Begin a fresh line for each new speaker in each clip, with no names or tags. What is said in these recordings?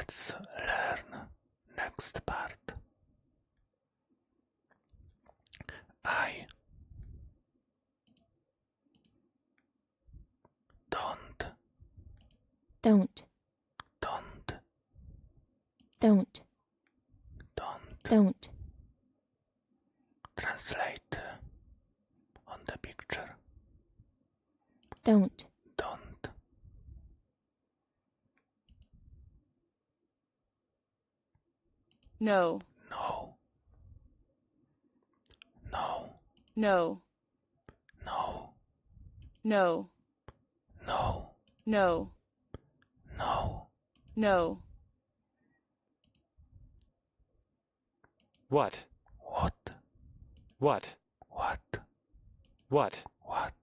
Let's learn next part. I don't
Don't.
don't
Don't.
don't
Don't.
translate on the picture.
Don't.
Don't.
No.
No. No.
No.
No.
No.
No.
No.
No.
No.
What?
What?
What?
What?
What?
What?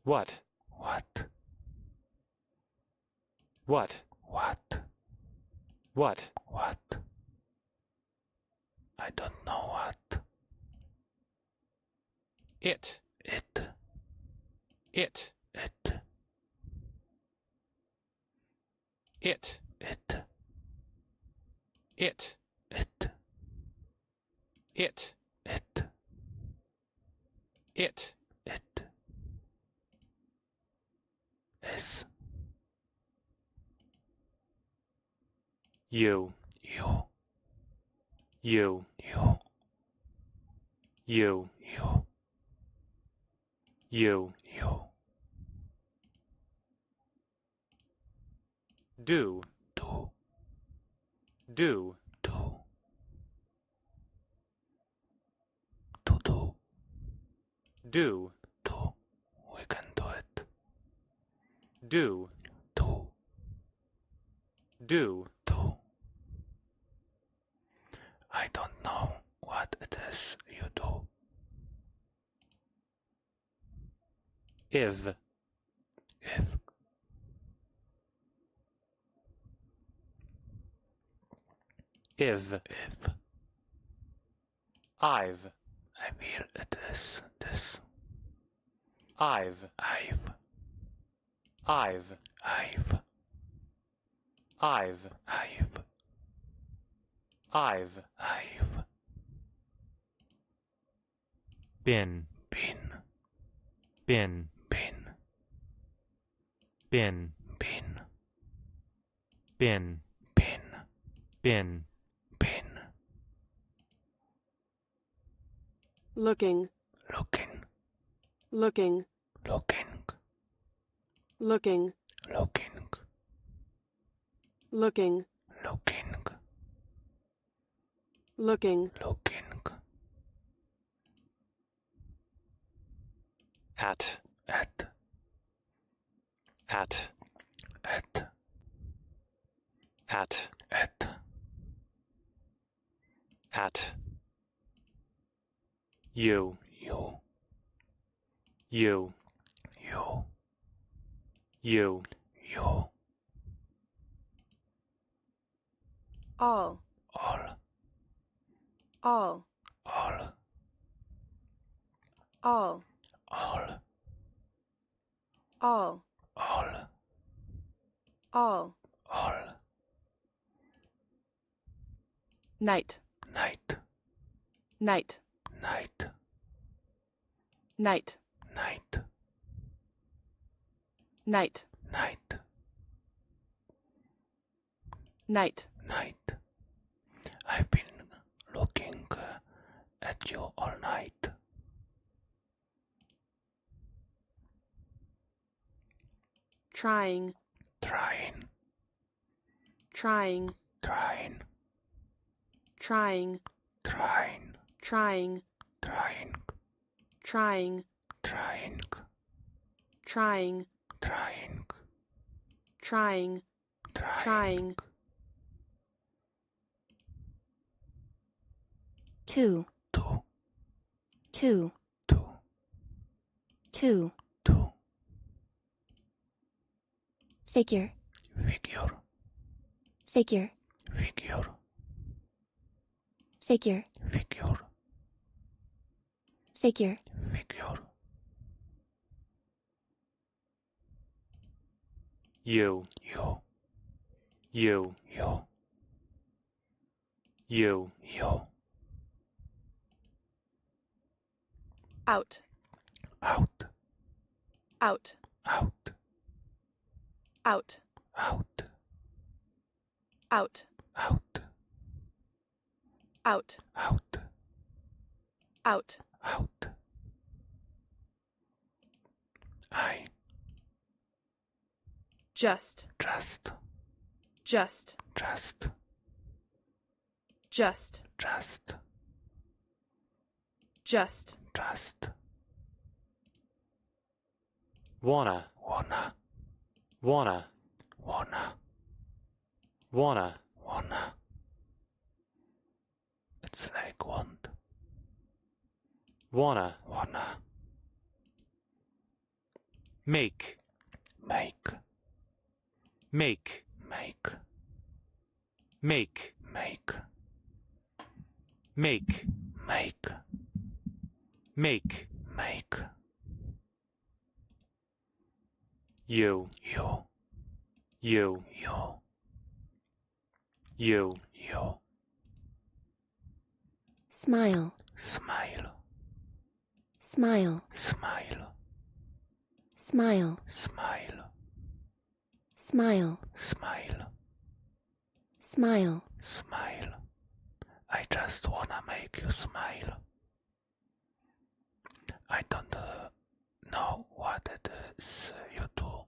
What?
What?
What?
What?
What?
What? I don't know what.
It.
It.
It.
It.
It.
It.
It.
It.
It.
It.
It.
It. Is.
You.
You.
You.
You.
You.
You.
You.
You.
Do.
Do.
Do.
Do. To do.
Do.
Do. We can do it.
Do.
Do.
Do.
Do. I don't know what it is you do.
If.
If.
If.
If.
I've.
I will it is this.
I've.
I've.
I've.
I've.
I've.
I've.
I've.
I've.
Been.
Been.
Been.
Been.
Been.
Been.
Been.
Been.
Been.
Been.
Looking.
Looking.
Looking.
Looking.
Looking.
Looking.
Looking.
Looking.
Looking.
Looking.
At.
At.
At.
At.
At.
At.
At. You.
You.
You.
You.
You.
You.
All.
All.
All.
All.
All.
All.
All.
All.
All.
All.
Night.
Night.
Night.
Night.
Night.
Night.
Night.
Night.
Night.
Night. I've been looking at you all night.
Trying.
Trying.
Trying.
Trying.
Trying.
Trying.
Trying.
Trying.
Trying.
Trying.
Trying.
Trying.
Trying. Trying.
Two.
Two.
Two.
Two.
Two.
Two.
Figure.
Figure.
Figure.
Figure.
Figure.
Figure.
Figure.
Figure.
You.
You.
You.
You.
You.
You.
Out.
Out.
Out.
Out.
Out.
Out.
Out.
Out.
Out.
Out.
Out.
Out. I.
Just.
Just.
Just.
Just.
Just.
Just.
Just.
Just.
Wanna.
Wanna.
Wanna.
Wanna.
Wanna.
Wanna. It's like want.
Wanna.
Wanna.
Make.
Make.
Make.
Make.
Make.
Make.
Make.
Make.
Make.
Make.
You.
You.
You.
You.
You.
You.
Smile.
Smile.
Smile.
Smile.
Smile.
Smile.
Smile.
Smile.
Smile.
Smile. I just wanna make you smile. I don't know what it is you do.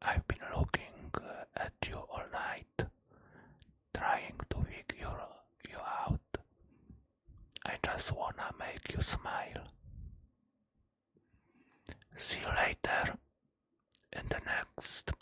I've been looking at you all night, trying to figure you out. I just wanna make you smile. See you later in the next